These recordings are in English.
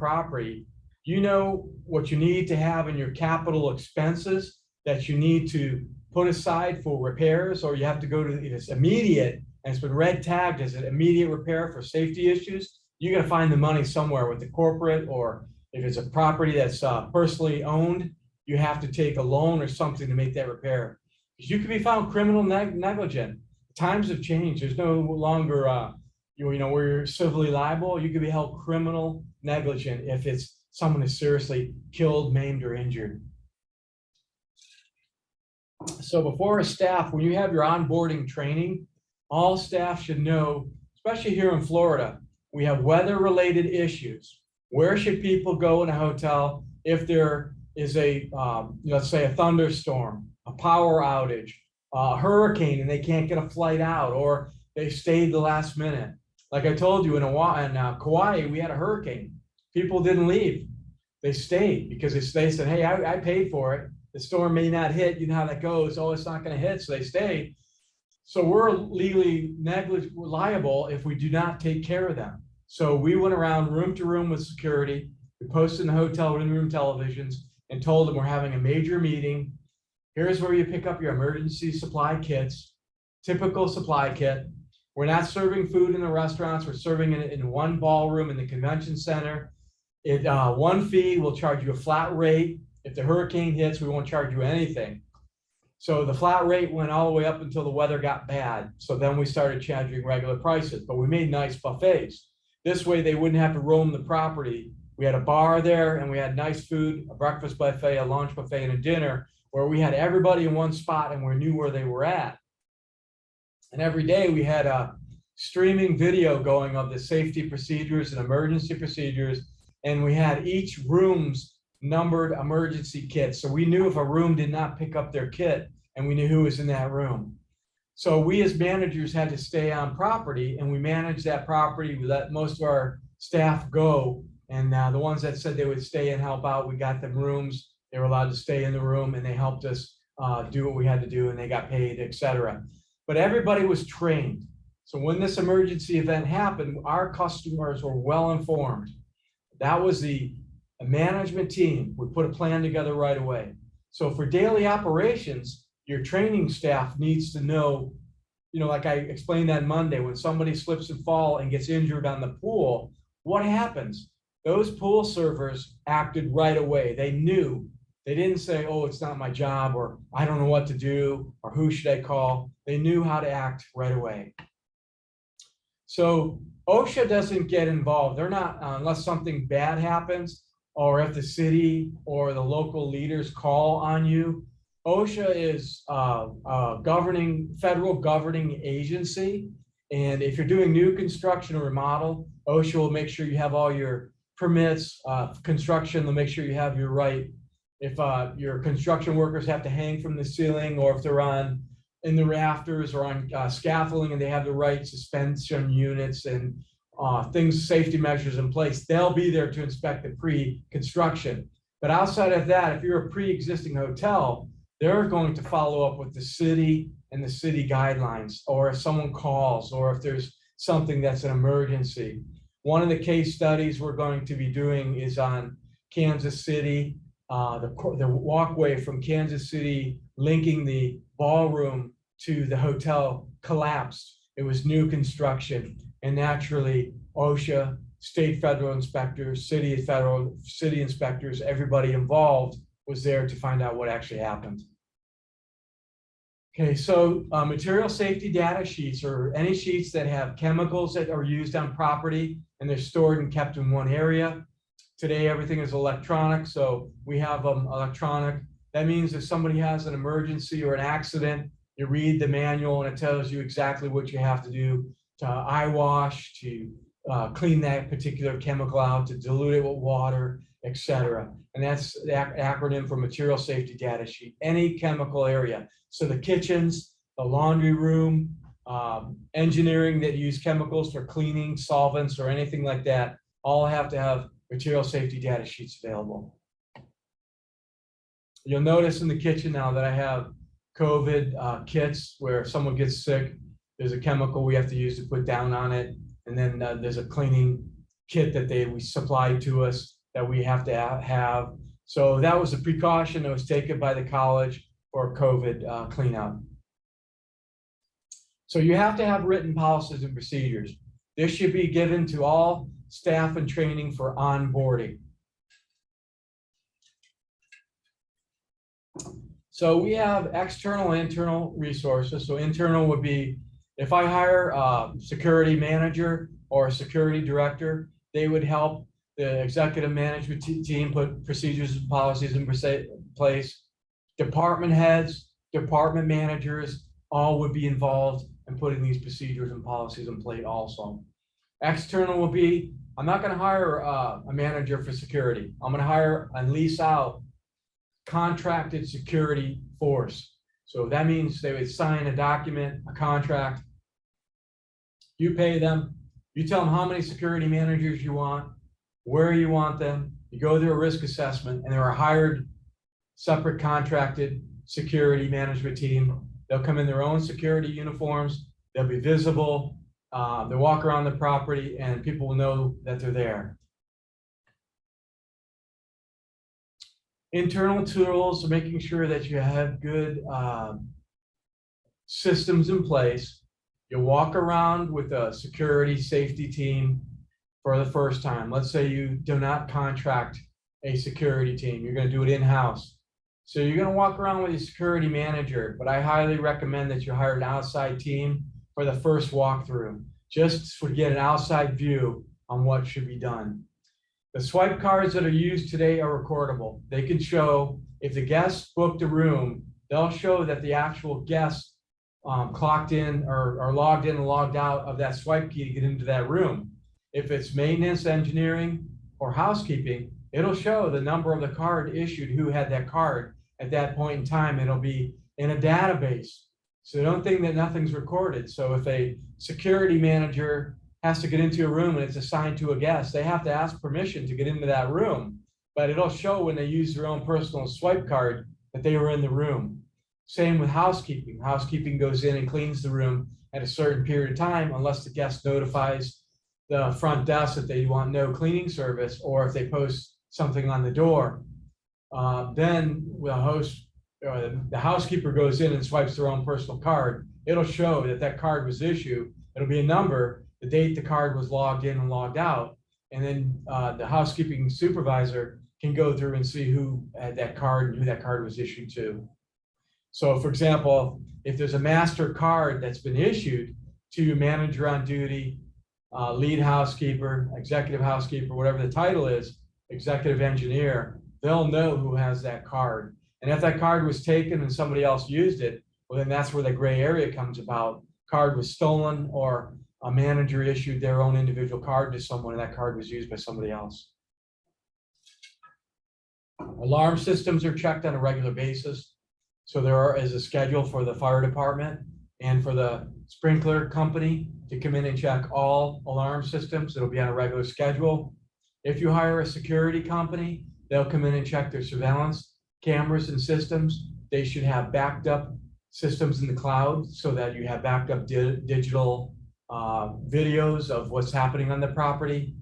property, you know what you need to have in your capital expenses that you need to put aside for repairs, or you have to go to, if it's immediate and it's been red tagged as an immediate repair for safety issues, you got to find the money somewhere with the corporate, or if it's a property that's personally owned, you have to take a loan or something to make that repair. Because you can be found criminal negligent. Times have changed. There's no longer you know, where you're civilly liable. You can be held criminal negligent if it's someone is seriously killed, maimed, or injured. So before a staff, when you have your onboarding training, all staff should know, especially here in Florida, we have weather-related issues. Where should people go in a hotel if there is a, let's say, a thunderstorm, a power outage, a hurricane, and they can't get a flight out, or they stayed the last minute? Like I told you, in Kauai, we had a hurricane. People didn't leave. They stayed because they said, hey, I paid for it. The storm may not hit. You know how that goes. Oh, it's not going to hit. So they stayed. So we're legally liable if we do not take care of them. So we went around room to room with security. We posted in the hotel room televisions and told them we're having a major meeting. Here's where you pick up your emergency supply kits, typical supply kit. We're not serving food in the restaurants. We're serving it in one ballroom in the convention center. One fee, we'll charge you a flat rate. If the hurricane hits, we won't charge you anything. So the flat rate went all the way up until the weather got bad. So then we started charging regular prices, but we made nice buffets. This way they wouldn't have to roam the property. We had a bar there and we had nice food, a breakfast buffet, a lunch buffet, and a dinner where we had everybody in one spot and we knew where they were at. And every day we had a streaming video going of the safety procedures and emergency procedures. And we had each room's numbered emergency kit. So we knew if a room did not pick up their kit, and we knew who was in that room. So we as managers had to stay on property, and we managed that property. We let most of our staff go. And the ones that said they would stay and help out, we got them rooms. They were allowed to stay in the room, and they helped us do what we had to do, and they got paid, etc. But everybody was trained. So when this emergency event happened, our customers were well informed. That was the management team. We put a plan together right away. So for daily operations, your training staff needs to know, like I explained that Monday, when somebody slips and falls and gets injured on the pool, what happens? Those pool servers acted right away. They knew. They didn't say, oh, it's not my job, or I don't know what to do, or who should I call? They knew how to act right away. So OSHA doesn't get involved. They're not, unless something bad happens, or if the city or the local leaders call on you. OSHA is a federal governing agency. And if you're doing new construction or remodel, OSHA will make sure you have all your permits. Construction, they'll make sure you have your right. If your construction workers have to hang from the ceiling, or if they're in the rafters or on scaffolding and they have the right suspension units and safety measures in place, they'll be there to inspect the pre-construction. But outside of that, if you're a pre-existing hotel, they're going to follow up with the city and the city guidelines, or if someone calls, or if there's something that's an emergency. One of the case studies we're going to be doing is on Kansas City. The walkway from Kansas City linking the ballroom to the hotel collapsed. It was new construction, and naturally OSHA, state federal inspectors, city inspectors, everybody involved was there to find out what actually happened. Okay, so material safety data sheets, or any sheets that have chemicals that are used on property and they're stored and kept in one area. Today, everything is electronic, so we have them electronic. That means if somebody has an emergency or an accident, you read the manual and it tells you exactly what you have to do to eye wash, to clean that particular chemical out, to dilute it with water, etc. And that's the acronym for material safety data sheet, any chemical area. So the kitchens, the laundry room, engineering that use chemicals for cleaning, solvents, or anything like that, all have to have material safety data sheets available. You'll notice in the kitchen now that I have COVID kits where if someone gets sick, there's a chemical we have to use to put down on it. And then there's a cleaning kit that they supplied to us that we have to have. So that was a precaution that was taken by the college for COVID cleanup. So you have to have written policies and procedures. This should be given to all staff and training for onboarding. So we have external and internal resources. So internal would be, if I hire a security manager or a security director, they would help the executive management team put procedures and policies in place. Department heads, department managers, all would be involved in putting these procedures and policies in place also. External will be, I'm not going to hire a manager for security. I'm going to hire and lease out contracted security force. So that means they would sign a document, a contract. You pay them. You tell them how many security managers you want, where you want them. You go through a risk assessment, and they're a hired, separate contracted security management team. They'll come in their own security uniforms. They'll be visible. They'll walk around the property, and people will know that they're there. Internal tools, making sure that you have good systems in place. You walk around with a security safety team for the first time. Let's say you do not contract a security team. You're going to do it in-house. So you're going to walk around with a security manager, but I highly recommend that you hire an outside team for the first walkthrough, just to get an outside view on what should be done. The swipe cards that are used today are recordable. They can show if the guest booked a room, they'll show that the actual guest clocked in or logged in and logged out of that swipe key to get into that room. If it's maintenance, engineering, or housekeeping, it'll show the number of the card issued, who had that card at that point in time. It'll be in a database. So don't think that nothing's recorded. So if a security manager has to get into a room and it's assigned to a guest, they have to ask permission to get into that room, but it'll show when they use their own personal swipe card that they were in the room. Same with housekeeping. Housekeeping goes in and cleans the room at a certain period of time, unless the guest notifies the front desk that they want no cleaning service, or if they post something on the door. Then the housekeeper goes in and swipes their own personal card. It'll show that that card was issued. It'll be a number, the date the card was logged in and logged out, and then the housekeeping supervisor can go through and see who had that card and who that card was issued to. So for example, if there's a master card that's been issued to manager on duty, lead housekeeper, executive housekeeper, whatever the title is, executive engineer, they'll know who has that card. And if that card was taken and somebody else used it, well, then that's where the gray area comes about. Card was stolen, or a manager issued their own individual card to someone and that card was used by somebody else. Alarm systems are checked on a regular basis. So there is a schedule for the fire department and for the sprinkler company to come in and check all alarm systems. It'll be on a regular schedule. If you hire a security company, they'll come in and check their surveillance cameras and systems. They should have backed up systems in the cloud so that you have backed up digital videos of what's happening on the property.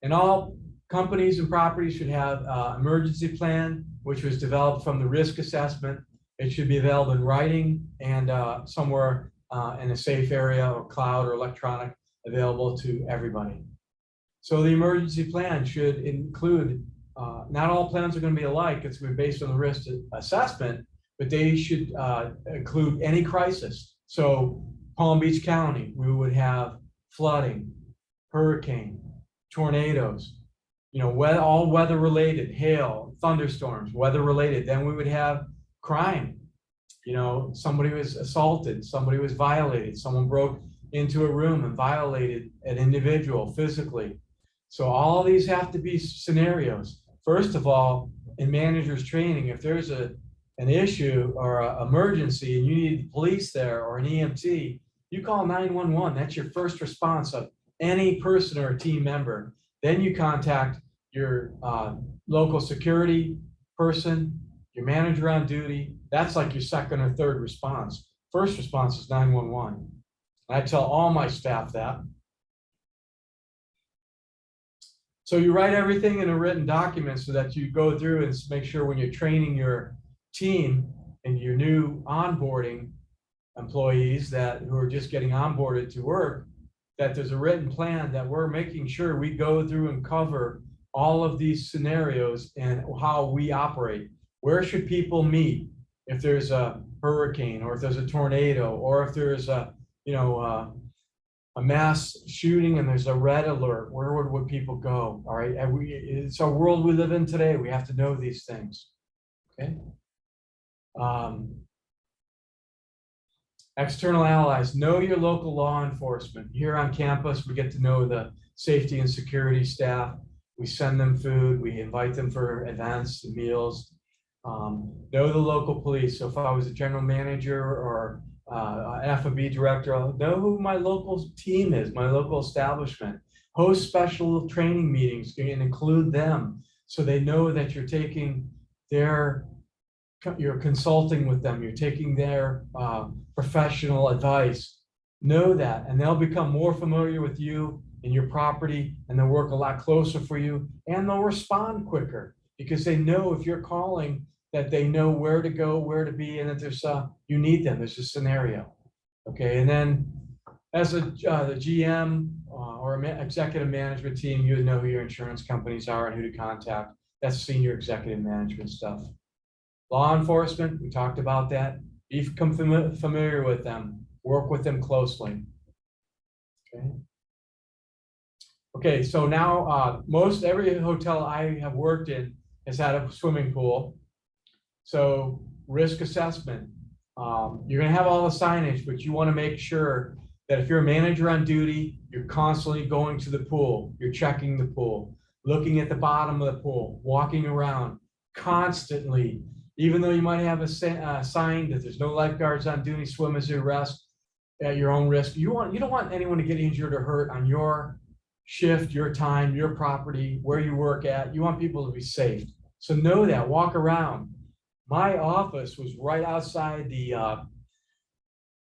And all companies and properties should have an emergency plan, which was developed from the risk assessment. It should be available in writing and somewhere in a safe area or cloud or electronic, available to everybody. So the emergency plan should include, not all plans are going to be alike. It's going to be based on the risk assessment, but they should include any crisis. So Palm Beach County, we would have flooding, hurricane, tornadoes, all weather related, hail, thunderstorms, weather related. Then we would have crime. Somebody was assaulted, somebody was violated, someone broke into a room and violated an individual physically. So all these have to be scenarios. First of all, in manager's training, if there's an issue or an emergency and you need police there or an EMT, you call 911. That's your first response of any person or a team member. Then you contact your local security person, your manager on duty. That's like your second or third response. First response is 911. I tell all my staff that. So you write everything in a written document so that you go through and make sure when you're training your team and your new onboarding employees who are just getting onboarded to work, that there's a written plan that we're making sure we go through and cover all of these scenarios and how we operate. Where should people meet if there's a hurricane, or if there's a tornado, or if there's a a mass shooting and there's a red alert? Where would people go? All right, and it's our world we live in today. We have to know these things. Okay. External allies, know your local law enforcement. Here on campus, we get to know the safety and security staff. We send them food, we invite them for events and meals. Know the local police. So if I was a general manager or an F&B director, I'll know who my local team is, my local establishment. Host special training meetings and include them so they know that you're taking you're consulting with them, you're taking their professional advice. Know that, and they'll become more familiar with you and your property, and they'll work a lot closer for you, and they'll respond quicker because they know if you're calling that they know where to go, where to be, and that there's you need them. There's a scenario, okay? And then as the GM or executive management team, you would know who your insurance companies are and who to contact. That's senior executive management stuff. Law enforcement, we talked about that. Become familiar with them. Work with them closely. Okay. Okay, so now most every hotel I have worked in has had a swimming pool. So risk assessment. You're gonna have all the signage, but you wanna make sure that if you're a manager on duty, you're constantly going to the pool, you're checking the pool, looking at the bottom of the pool, walking around constantly. Even though you might have a sign that there's no lifeguards on duty, swim as your rest at your own risk. You don't want anyone to get injured or hurt on your shift, your time, your property, where you work at. You want people to be safe. So know that, walk around. My office was right outside the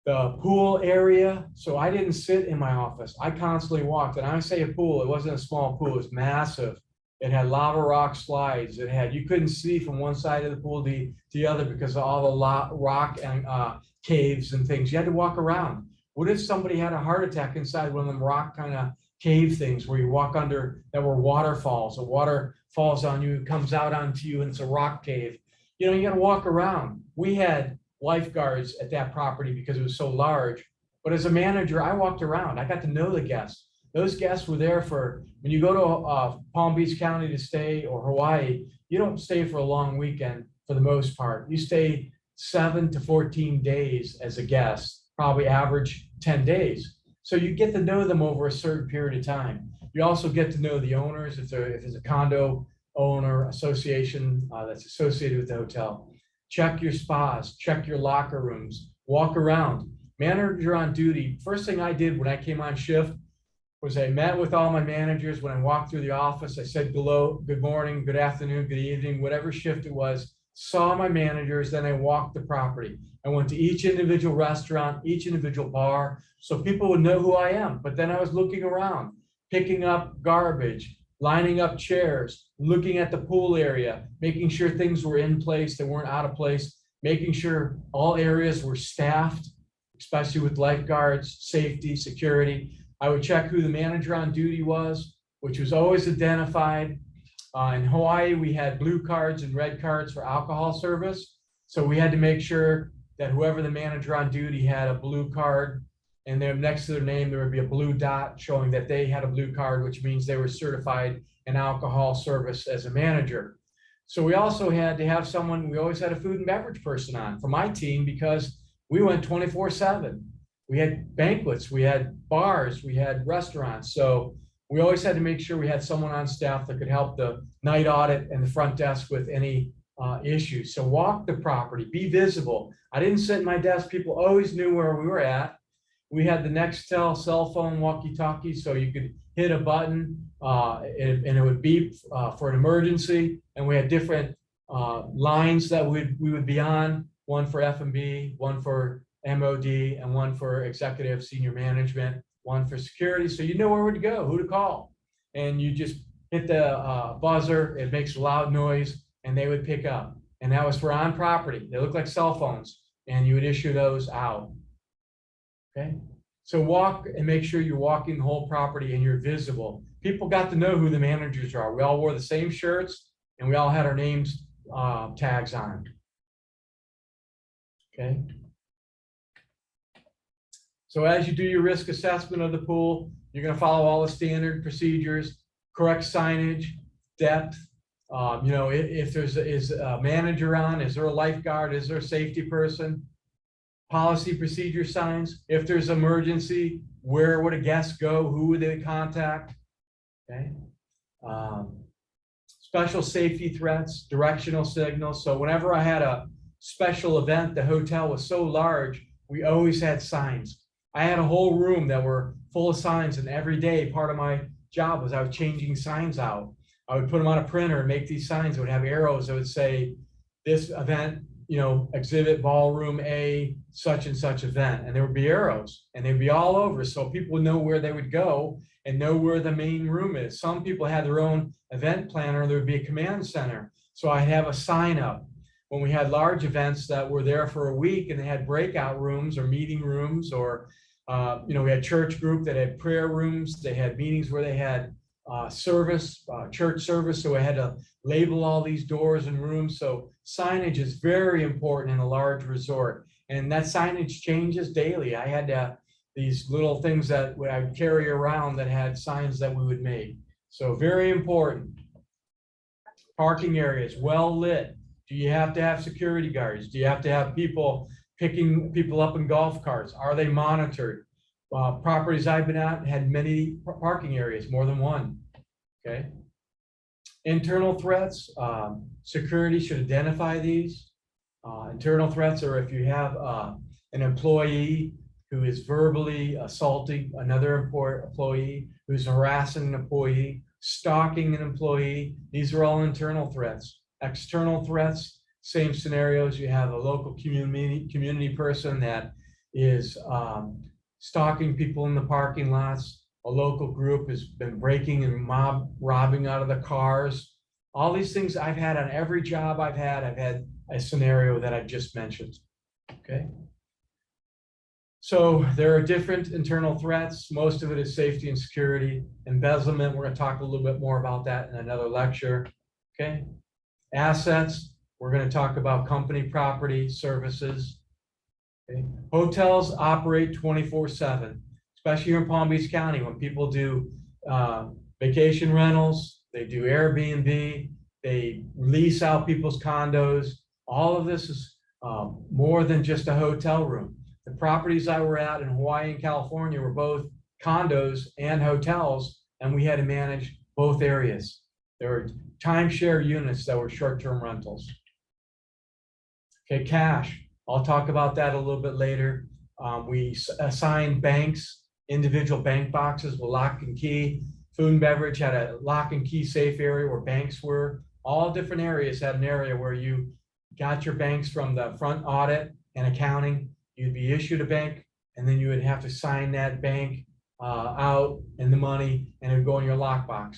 pool area, so I didn't sit in my office. I constantly walked, and I say a pool, it wasn't a small pool, it was massive. It had lava rock slides. You couldn't see from one side of the pool to the other because of all the rock and caves and things. You had to walk around. What if somebody had a heart attack inside one of them rock kind of cave things where you walk under that were waterfalls? The water falls on you, comes out onto you, and it's a rock cave. You got to walk around. We had lifeguards at that property because it was so large. But as a manager, I walked around. I got to know the guests. Those guests were there for, when you go to Palm Beach County to stay, or Hawaii, you don't stay for a long weekend for the most part. You stay 7 to 14 days as a guest, probably average 10 days. So you get to know them over a certain period of time. You also get to know the owners, if there's a condo owner association that's associated with the hotel. Check your spas, check your locker rooms, walk around. Manager on duty, first thing I did when I came on shift was I met with all my managers. When I walked through the office, I said hello, good morning, good afternoon, good evening, whatever shift it was, saw my managers, then I walked the property. I went to each individual restaurant, each individual bar, so people would know who I am. But then I was looking around, picking up garbage, lining up chairs, looking at the pool area, making sure things were in place, they weren't out of place, making sure all areas were staffed, especially with lifeguards, safety, security. I would check who the manager on duty was, which was always identified. In Hawaii, we had blue cards and red cards for alcohol service. So we had to make sure that whoever the manager on duty had a blue card, and then next to their name, there would be a blue dot showing that they had a blue card, which means they were certified in alcohol service as a manager. So we also had to have someone, we always had a food and beverage person on for my team because we went 24/7. We had banquets, we had bars, we had restaurants. So we always had to make sure we had someone on staff that could help the night audit and the front desk with any issues. So walk the property, be visible. I didn't sit at my desk. People always knew where we were at. We had the Nextel cell phone walkie-talkie, so you could hit a button and it would beep for an emergency. And we had different lines that we would be on, one for F&B, one for MOD, and one for executive senior management, one for security. So you know where to go, who to call. And you just hit the buzzer, it makes a loud noise, and they would pick up. And that was for on property. They look like cell phones, and you would issue those out. Okay, so walk and make sure you're walking the whole property and you're visible. People got to know who the managers are. We all wore the same shirts, and we all had our names tags on. Okay. So as you do your risk assessment of the pool, you're going to follow all the standard procedures, correct signage, depth. You know, if is a manager on, is there a lifeguard? Is there a safety person? Policy procedure signs. If there's emergency, where would a guest go? Who would they contact? Okay. Special safety threats, directional signals. So whenever I had a special event, the hotel was so large, we always had signs. I had a whole room that were full of signs, and every day part of my job was I was changing signs out. I would put them on a printer and make these signs that would have arrows that would say, this event, you know, exhibit ballroom A, such and such event. And there would be arrows, and they'd be all over. So people would know where they would go and know where the main room is. Some people had their own event planner. There would be a command center. So I'd have a sign up when we had large events that were there for a week, and they had breakout rooms or meeting rooms, or, you know, we had church group that had prayer rooms. They had meetings where they had service, church service. So I had to label all these doors and rooms. So signage is very important in a large resort. And that signage changes daily. I had these little things that I would carry around that had signs that we would make. So very important. Parking areas, well lit. Do you have to have security guards? Do you have to have people picking people up in golf carts? Are they monitored? Properties I've been at had many parking areas, more than one. Okay. Internal threats, security should identify these. Internal threats are if you have an employee who is verbally assaulting another employee, who's harassing an employee, stalking an employee. These are all internal threats. External threats, same scenarios. You have a local community person that is stalking people in the parking lots. A local group has been breaking and mob robbing out of the cars. All these things I've had on every job I've had a scenario that I've just mentioned. Okay. So there are different internal threats. Most of it is safety and security. Embezzlement, we're going to talk a little bit more about that in another lecture. Okay. Assets, we're going to talk about company property, services. Okay. Hotels operate 24/7, especially here in Palm Beach County when people do vacation rentals, they do Airbnb, they lease out people's condos. All of this is more than just a hotel room. The properties I were at in Hawaii and California were both condos and hotels, and we had to manage both areas. There were timeshare units that were short-term rentals. Okay, cash. I'll talk about that a little bit later. We assigned banks, individual bank boxes with lock and key. Food and beverage had a lock and key safe area where banks were. All different areas had an area where you got your banks from the front audit and accounting. You'd be issued a bank, and then you would have to sign that bank out and the money, and it would go in your lockbox.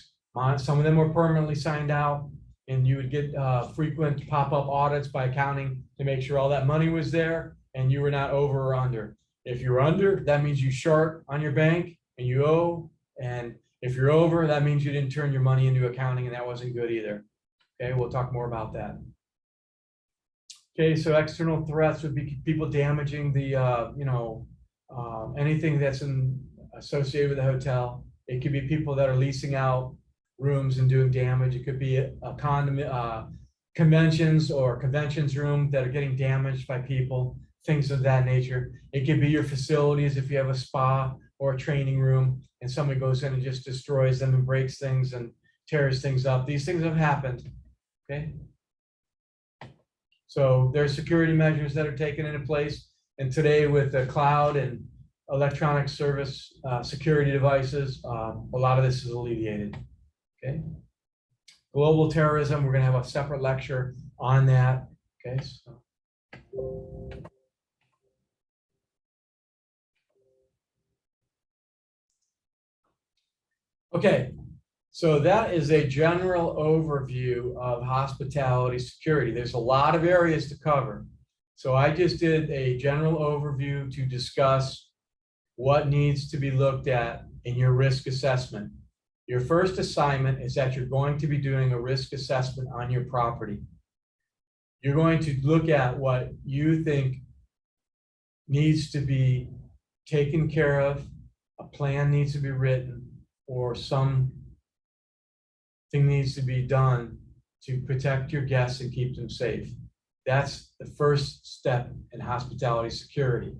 Some of them were permanently signed out, and you would get frequent pop-up audits by accounting to make sure all that money was there and you were not over or under. If you're under, that means you short on your bank and you owe. And if you're over, that means you didn't turn your money into accounting, and that wasn't good either. Okay, we'll talk more about that. Okay, so external threats would be people damaging the, anything that's associated with the hotel. It could be people that are leasing out rooms and doing damage. It could be a conventions or conventions room that are getting damaged by people, things of that nature. It could be your facilities if you have a spa or a training room and somebody goes in and just destroys them and breaks things and tears things up. These things have happened, okay? So there's security measures that are taken into place. And today with the cloud and electronic service security devices, a lot of this is alleviated, okay? Global terrorism, we're gonna have a separate lecture on that, okay? Okay, So that is a general overview of hospitality security. There's a lot of areas to cover. So I just did a general overview to discuss what needs to be looked at in your risk assessment. Your first assignment is that you're going to be doing a risk assessment on your property. You're going to look at what you think needs to be taken care of, a plan needs to be written, or something needs to be done to protect your guests and keep them safe. That's the first step in hospitality security.